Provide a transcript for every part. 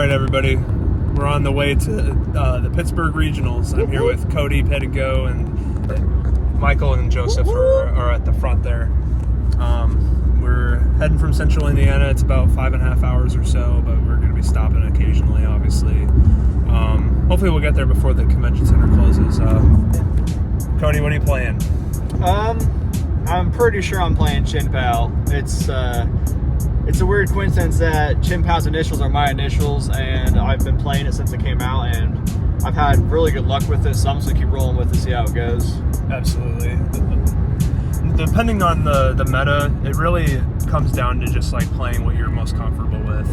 right, everybody. We're on the way to the Pittsburgh Regionals. I'm here with Cody, Pedigo, and Michael and Joseph are at the front there. We're heading from central Indiana. It's about 5.5 hours or so, but we're going to be stopping occasionally, obviously. Hopefully we'll get there before the convention center closes. Cody, what are you playing? I'm pretty sure I'm playing Chien Pao. It's a weird coincidence that Chien Pao's initials are my initials, and I've been playing it since it came out, and I've had really good luck with it, so I'm just going to keep rolling with it, see how it goes. Absolutely. Depending on the meta, it really comes down to just like playing what you're most comfortable with.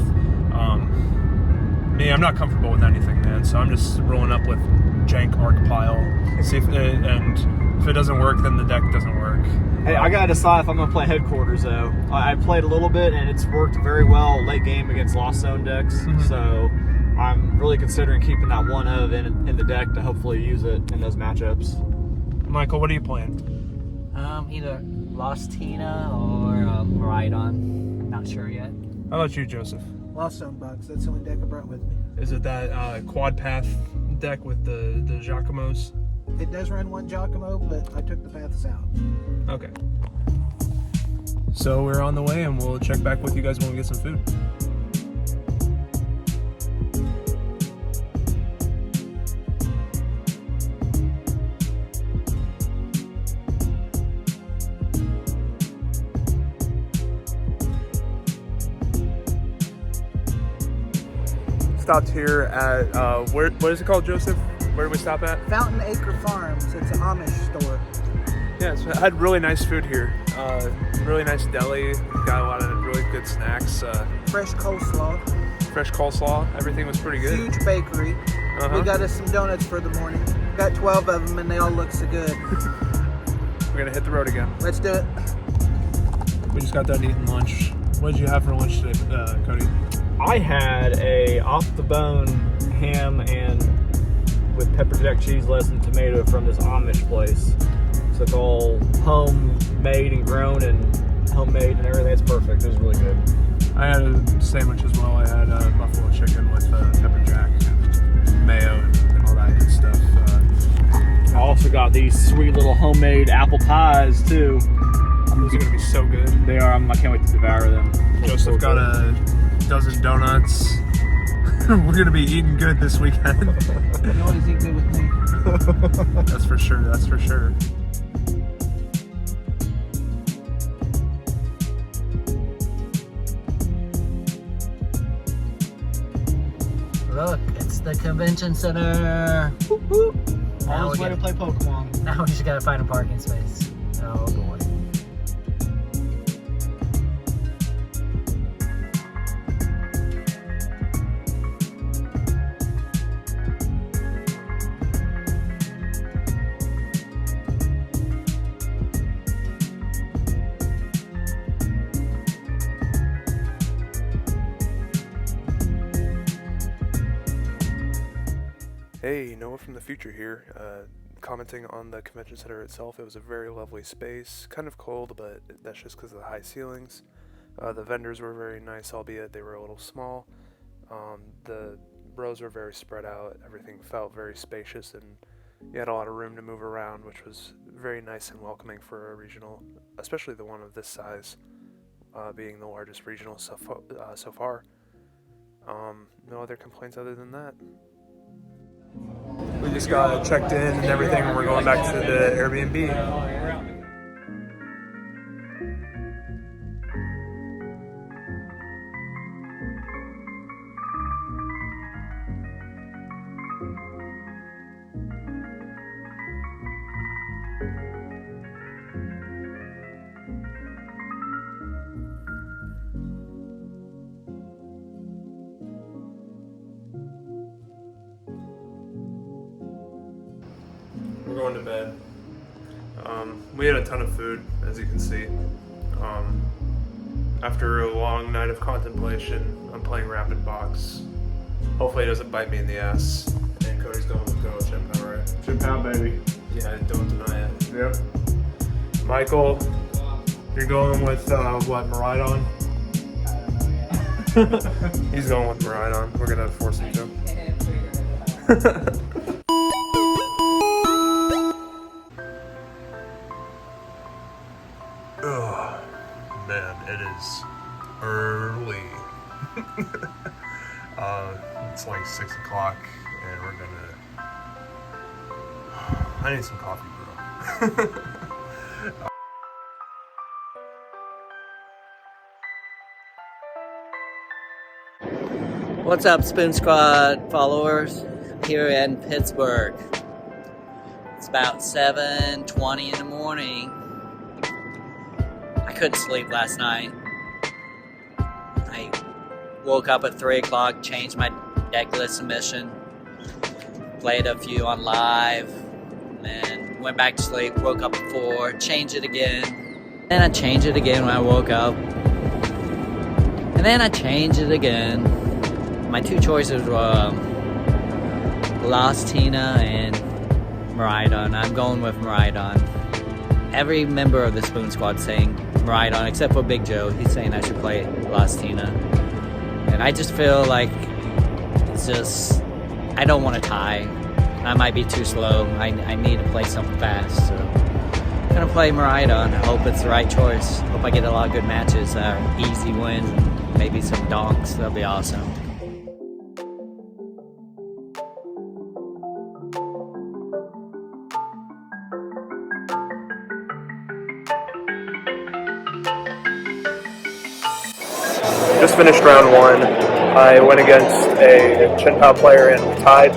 Me, I'm not comfortable with anything, man, so I'm just rolling up with jank arc pile. See if it doesn't work, then the deck doesn't work. Hey, I gotta decide if I'm gonna play headquarters though. I played a little bit and it's worked very well late game against Lost Zone decks. So I'm really considering keeping that one of in the deck to hopefully use it in those matchups. Michael, what are you playing? Either Lost Tina or Miraidon. Not sure yet. How about you, Joseph? Lost Zone Bugs. That's the only deck I brought with me. Is it that quad path deck with the Giacomos? It does run one Giacomo, but I took the paths out. Okay. So we're on the way, and we'll check back with you guys when we get some food. Stopped here at what is it called, Joseph? Where did we stop at? Fountain Acre Farms. It's an Amish store. Yeah, so I had really nice food here. Really nice deli. Got a lot of really good snacks. Fresh coleslaw. Fresh coleslaw. Everything was pretty good. Huge bakery. We got us some donuts for the morning. Got 12 of them, and they all look so good. We're gonna hit the road again. Let's do it. We just got done eating lunch. What did you have for lunch today, Cody? I had a off-the-bone ham and with pepper jack cheese, lettuce, and tomato from this Amish place. So it's all homemade and grown and homemade and everything. It's perfect. It was really good. I had a sandwich as well. I had buffalo chicken with pepper jack and mayo and all that good stuff. I also got these sweet little homemade apple pies too. Those are going to be so good. They are. I can't wait to devour them. Joseph got a dozen donuts. We're going to be eating good this weekend. You always eat good with me. That's for sure. That's for sure. Look, it's the convention center. Whoop, whoop. Now Always way to play Pokemon. Now we just gotta find a parking space. Oh boy. Hey, Noah from the future here, commenting on the convention center itself. It was a very lovely space, kind of cold, but that's just because of the high ceilings. The vendors were very nice, albeit they were a little small. The rows were very spread out. Everything felt very spacious, and you had a lot of room to move around, which was very nice and welcoming for a regional, especially the one of this size, being the largest regional so far. No other complaints other than that. We just got checked in and everything, and we're going back to the Airbnb. We're going to bed. We had a ton of food, as you can see. After a long night of contemplation, I'm playing Rapid Box. Hopefully it doesn't bite me in the ass. And Cody's going with go Chien Pao, right? Chien Pao, baby. Yeah, don't deny it. Yep. Michael, you're going with what, Miraidon? I don't know yet. He's going with Miraidon. We're gonna force him to. Oh man, it is early. It's like 6 o'clock, and we're gonna. I need some coffee, bro. What's up, Spoon Squad followers here in Pittsburgh? It's about 7:20 in the morning. I couldn't sleep last night. I woke up at 3 o'clock, changed my deck list submission, played a few on live, and then went back to sleep, woke up at 4, changed it again. Then I changed it again when I woke up. And then I changed it again. My two choices were Lost Tina and Miraidon. I'm going with Miraidon. Every member of the Spoon Squad saying Miraidon, except for Big Joe. He's saying I should play Lost Tina. And I just feel like it's just, I don't want to tie. I might be too slow. I need to play something fast. So I'm going to play Miraidon. I hope it's the right choice. Hope I get a lot of good matches, easy wins, and maybe some donks. That'll be awesome. Just finished round 1. I went against a Chien Pao player and we tied.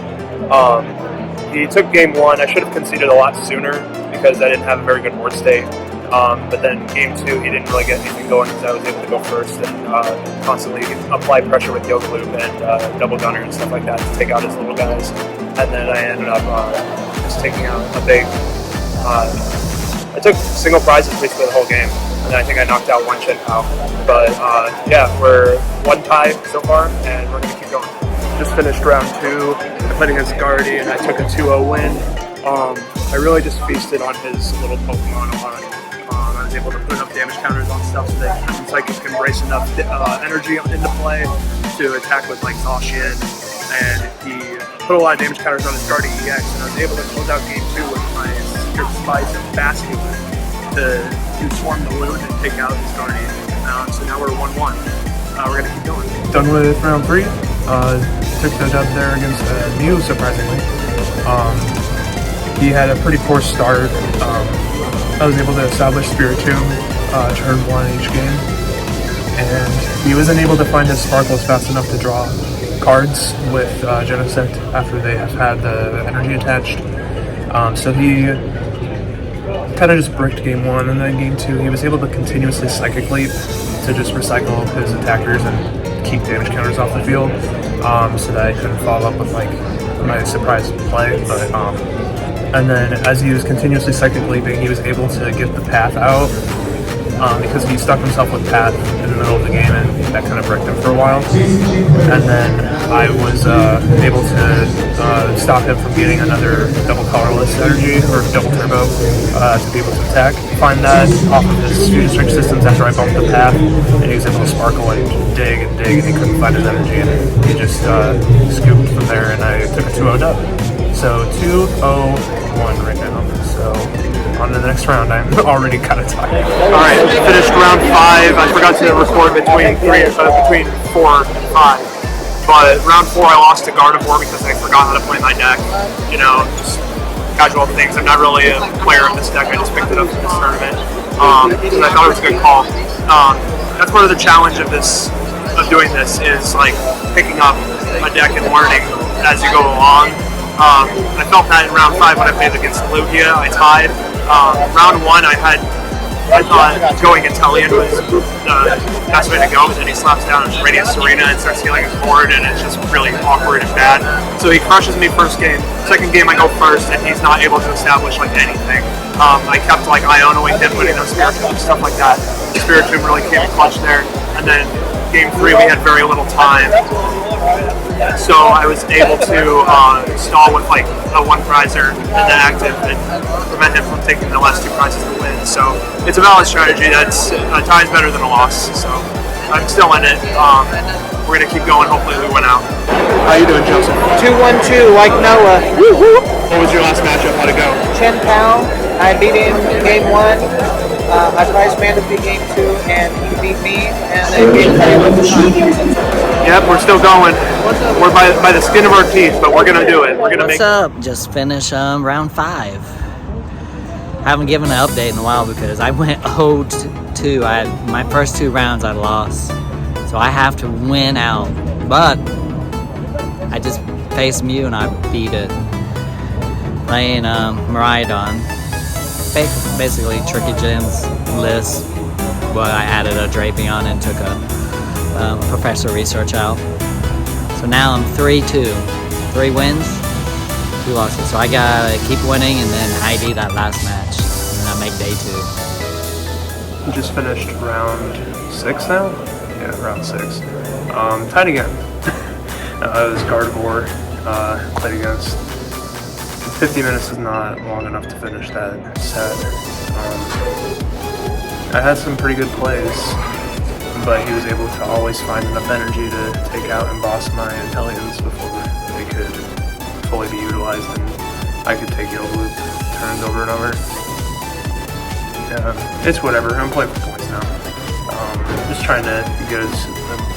He took game 1. I should have conceded a lot sooner because I didn't have a very good board state. But then game 2, he didn't really get anything going because I was able to go first and constantly apply pressure with Yoga Loop and Double Gunner and stuff like that to take out his little guys. And then I ended up just taking out a big... I took single prizes basically the whole game. And I think I knocked out one Chien Pao. But yeah, we're 1 tie so far, and we're going to keep going. Just finished round 2. I played against Gardevoir, and I took a 2-0 win. I really just feasted on his little Pokemon a lot. I was able to put enough damage counters on stuff so that Psychic can brace enough energy into play to attack with like Zacian. And he put a lot of damage counters on his Gardevoir EX, and I was able to close out game 2 with my Secret Spice and Basket to swarm the loon and take out his Guardian. So now we're 1-1. We're going to keep going. Done with round 3. Took the dub there against Mew, surprisingly. He had a pretty poor start. I was able to establish Spiritomb turn 1 each game. And he wasn't able to find his Sparkles fast enough to draw cards with Genesect after they have had the energy attached. So he kind of just bricked game 1, and then game 2 he was able to continuously Psychic Leap to just recycle his attackers and keep damage counters off the field, so that I couldn't follow up with like my surprise play. But and then as he was continuously Psychic Leaping, he was able to get the path out because he stuck himself with path in the middle of the game, and that kind of bricked him for a while. And then I was able to stop him from getting another double colorless energy or double turbo to be able to attack. Find that off of his fusion string systems after I bumped the path, and he was able to sparkle and dig, and he couldn't find his energy, and he just scooped from there, and I took a 2-0 dub. So 2-0-1 right now. So on to the next round. I'm already kind of tired. All right, finished round 5. I forgot to record between 4 and 5. But round 4, I lost to Gardevoir because I forgot how to play my deck. You know, just casual things. I'm not really a player of this deck. I just picked it up for this tournament, and I thought it was a good call. That's part of the challenge of doing this is like picking up a deck and learning as you go along. I felt that in round 5 when I played against Lugia. I tied. Round 1, I thought going Inteleon was the best way to go, but then he slaps down his Radiant Serena and starts healing his board, and it's just really awkward and bad. So he crushes me first game. Second game, I go first, and he's not able to establish like anything. I kept like Ionoing him, putting those Spiritomb and stuff like that. Spiritomb really came in clutch there, and then game 3 we had very little time. So I was able to stall with like a 1 prizer and the active and prevent him from taking the last 2 prizes to win. So it's a valid strategy. That's a tie is better than a loss. So I'm still in it. We're gonna keep going. Hopefully, we win out. How you doing, Joseph? 2-1-2 like Noah. What was your last matchup? How'd it go? Chien Pao. I beat him in game 1. I prize man to beat game 2, and he beat me. And then game 3. Yep, we're still going. We're by the skin of our teeth, but we're gonna do it. We're gonna What's up? Just finished round 5. I haven't given an update in a while because I went 0-2. My first 2 rounds I lost, so I have to win out. But I just faced Mew and I beat it. Playing Miraidon. Basically Tricky Gems list. Well, I added a Drapion and took a Professor Research out. So now I'm 3-2. 3 wins, 2 losses. So I gotta keep winning and then ID that last match. And then I make day 2. We just finished round 6 now? Yeah, round 6. Tied again. It was Gardevoir. Played against. 50 minutes is not long enough to finish that set. I had some pretty good plays, but he was able to always find enough energy to take out and boss my Intellions before they could fully be utilized, and I could take Yellow Loop turns over and over. It's whatever. I'm playing for points now. Just trying to get as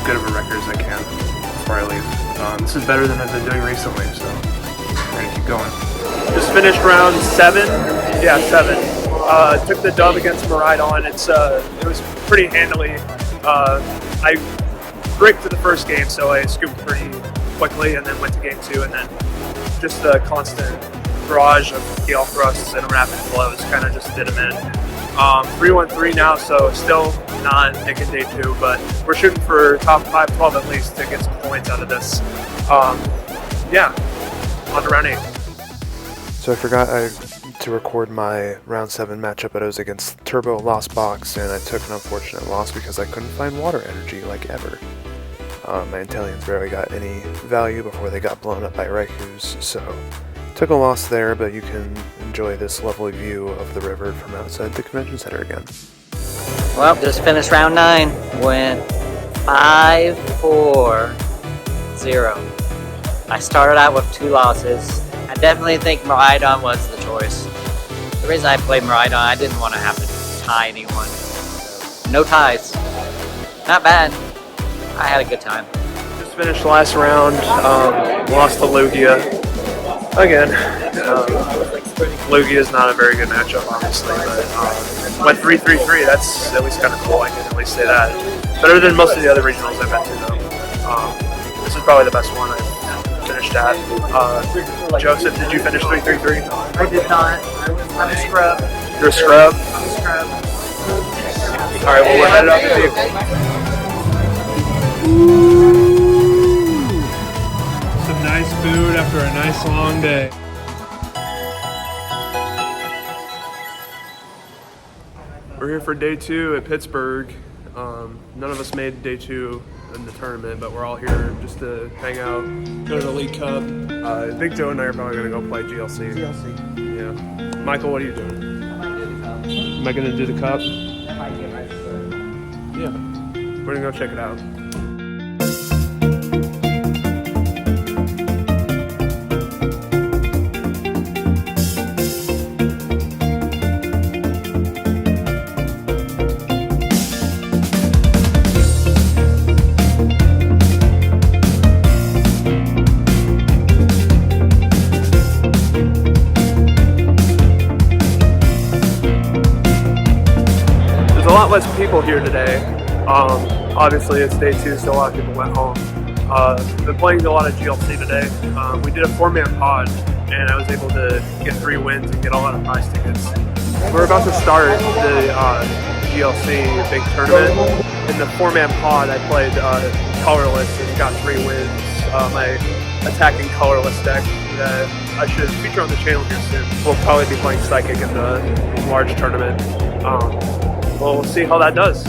good of a record as I can before I leave. This is better than I've been doing recently, so we're gonna keep going. Just finished round 7. Yeah, 7. Took the dub against Miraidon. It was pretty handily. I bricked the first game, so I scooped pretty quickly, and then went to game 2, and then just the constant barrage of heal thrusts and rapid blows kind of just did them in. 3-1-3 now, so still not making day 2, but we're shooting for top 5-12 at least to get some points out of this. Yeah, on to round 8. So I forgot to record my round 7 matchup, but it was against Turbo Lost Box, and I took an unfortunate loss because I couldn't find water energy like ever. My Intellions barely got any value before they got blown up by Raikus, so took a loss there, but you can enjoy this lovely view of the river from outside the convention center again. Well, just finished round 9. Went 5-4-0. I started out with 2 losses. I definitely think Miraidon was the choice. The reason I played Miraidon, I didn't want to have to tie anyone. So, no ties. Not bad. I had a good time. Just finished last round. Lost to Lugia. Again. Lugia is not a very good matchup, obviously, but went 3-3-3. That's at least kind of cool. I can at least say that. Better than most of the other regionals I've been to, though. This is probably the best one I've finished at. Joseph, did you finish 3-3-3? I did not. I'm a scrub. You're a scrub? I'm a scrub. Alright, well, we're headed up to you. Some nice food after a nice long day. We're here for day 2 at Pittsburgh. None of us made day 2 in the tournament, but we're all here just to hang out, go to the League Cup. Big Joe and I are probably going to go play GLC. Yeah. Michael, what are you doing? Am I going to do the cup? Yeah. We're going to go check it out. A lot less people here today. Obviously it's day 2, so a lot of people went home. Been playing a lot of GLC today. We did a 4-man pod, and I was able to get 3 wins and get a lot of prize tickets. We're about to start the GLC big tournament. In the 4-man pod, I played colorless and got 3 wins. My attacking colorless deck that I should feature on the channel here soon. We'll probably be playing Psychic in the large tournament. Well, we'll see how that does.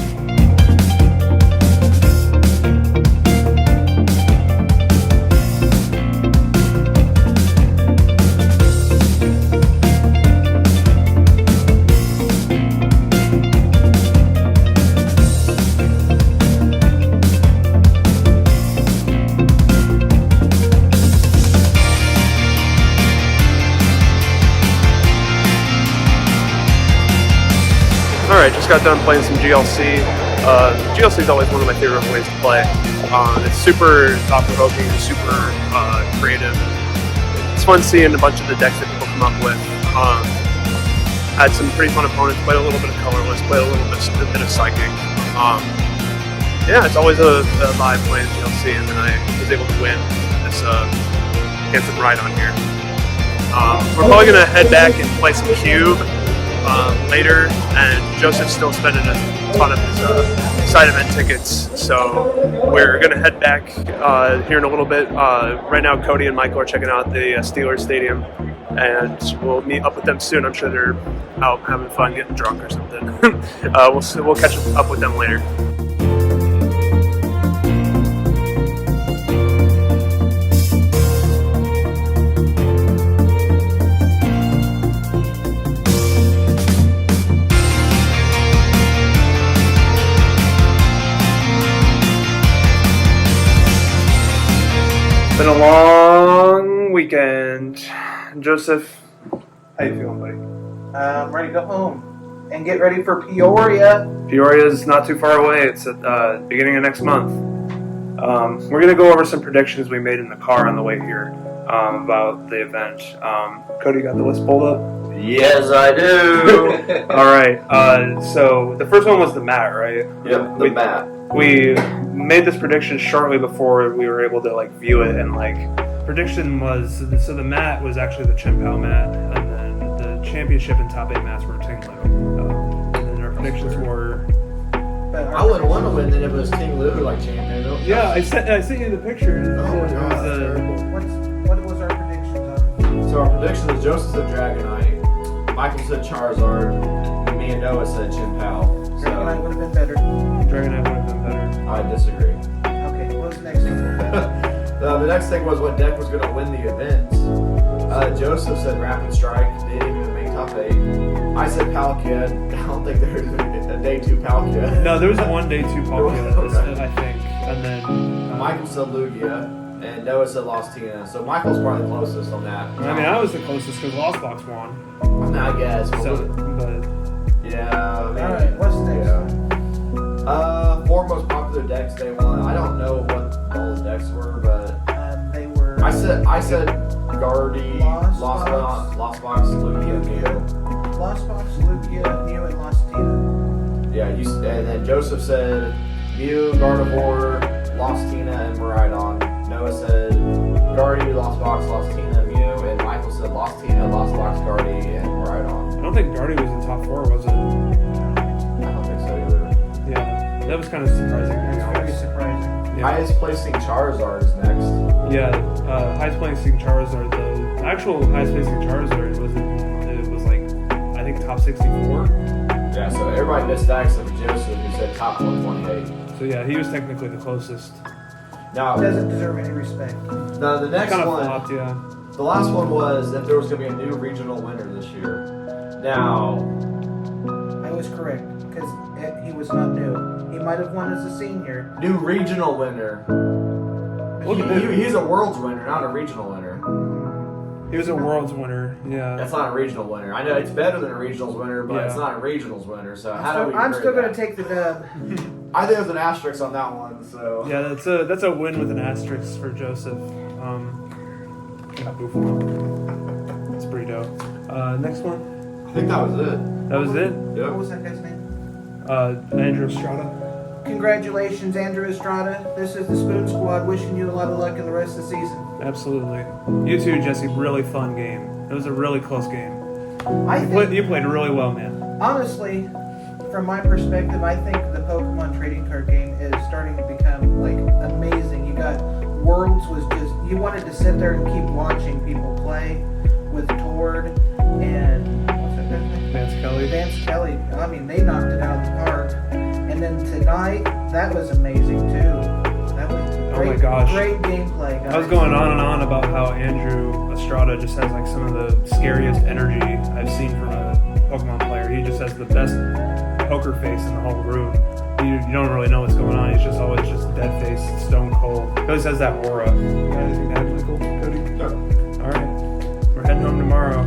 Alright, just got done playing some GLC. GLC is always one of my favorite ways to play. It's super thought-provoking, super creative. It's fun seeing a bunch of the decks that people come up with. Had some pretty fun opponents, played a little bit of colorless, played a bit of psychic. Yeah, it's always a vibe playing GLC, and then I was able to win this against Miraidon here. We're probably going to head back and play some Cube later, and Joseph's still spending a ton of his side event tickets, so we're going to head back here in a little bit. Right now, Cody and Michael are checking out the Steelers Stadium, and we'll meet up with them soon. I'm sure they're out having fun, getting drunk or something. We'll catch up with them later. Been a long weekend. Joseph, how you feeling, buddy? I'm ready to go home and get ready for Peoria. Peoria's not too far away. It's at the beginning of next month. We're going to go over some predictions we made in the car on the way here about the event. Cody, got the list pulled up? Yes, I do. All right. So the first one was the mat, right? Yep, the mat. We made this prediction shortly before we were able to view it, and prediction was so the mat was actually the Chien Pao mat, and then the championship and top 8 mats were Ting Lu. And then our predictions were. I wouldn't want to win then if it was King Lou champion. Yeah, I sent you the picture. Oh my god, that's terrible. What was our predictions? So our prediction is Joseph said Dragonite, Michael said Charizard, and me and Noah said Chien Pao. Dragonite would have been better. Dragonite would have been better. I disagree. Okay, what was the next thing? The next thing was what deck was going to win the event. Joseph said Rapid Strike. They didn't even make top 8. I said Palkia. I don't think there's a day 2 Palkia. No, there was one day 2 Palkia, Okay. I think. And then Michael said Lugia, and Noah said Lost Tina. So Michael's probably the closest on that. I mean, I was the closest because Lost Box won. I mean, I guess. But Alright, maybe. what's the next one? 4 most popular decks day 1. I don't know what all the decks were, but They were. I said Gardy, Lost Box, Lugia, Mew. Lost Box, Lugia, Mew, and Lost Tina. Yeah, and then Joseph said Mew, Gardevoir, Lost Tina, and Miraidon. Noah said Gardy, Lost Box, Lost Tina, Mew, and Michael said Lost Tina, Lost Box, Gardy, and Miraidon. I don't think Gardy was in top 4, was it? I don't think so either. Yeah, that was kind of surprising. That's very surprising. Yeah. Highest placing Charizard is next. Yeah, highest placing Charizard. The actual highest placing Charizard was I think top 64. Yeah, so everybody missed that except for Joseph, who said top 128. So yeah, he was technically the closest. Now, Doesn't deserve any respect. now the next Kind of one, flopped, yeah. the last one was if there was going to be a new regional winner this year. Now, I was correct because he was not new. He might have won as a senior. new regional winner. He's a world's winner, not a regional winner. He was a Worlds winner, yeah. That's not a regional winner. I know it's better than a regionals winner, but it's not a regionals winner. So how do we? I'm still going to that? take the dub. I think there's an asterisk on that one. So Yeah, that's a win with an asterisk for Joseph. Buffalo. It's pretty dope. Next one. I think that was it. That was it. What Yep. was that guy's name? Andrew Estrada. Congratulations, Andrew Estrada. This is the Spoon Squad wishing you a lot of luck in the rest of the season. Absolutely. You too, Jesse. Really fun game. It was a really close game. I think, You played really well, man. honestly, from my perspective, I think the Pokemon trading card game is starting to become amazing. You got Worlds was just you wanted to sit there and keep watching people play with Tord and what's that guy's name? Vance Kelly. I mean, they knocked it out of the park. And then tonight, that was amazing too. That was great, Oh my gosh. great gameplay, guys. I was going on and on about how Andrew Estrada just has some of the scariest energy I've seen from a Pokemon player. He just has the best poker face in the whole room. You don't really know what's going on. He's just always just dead faced, stone cold. He always has that aura. You got anything to add, Michael? Cody? No. All right. We're heading home tomorrow.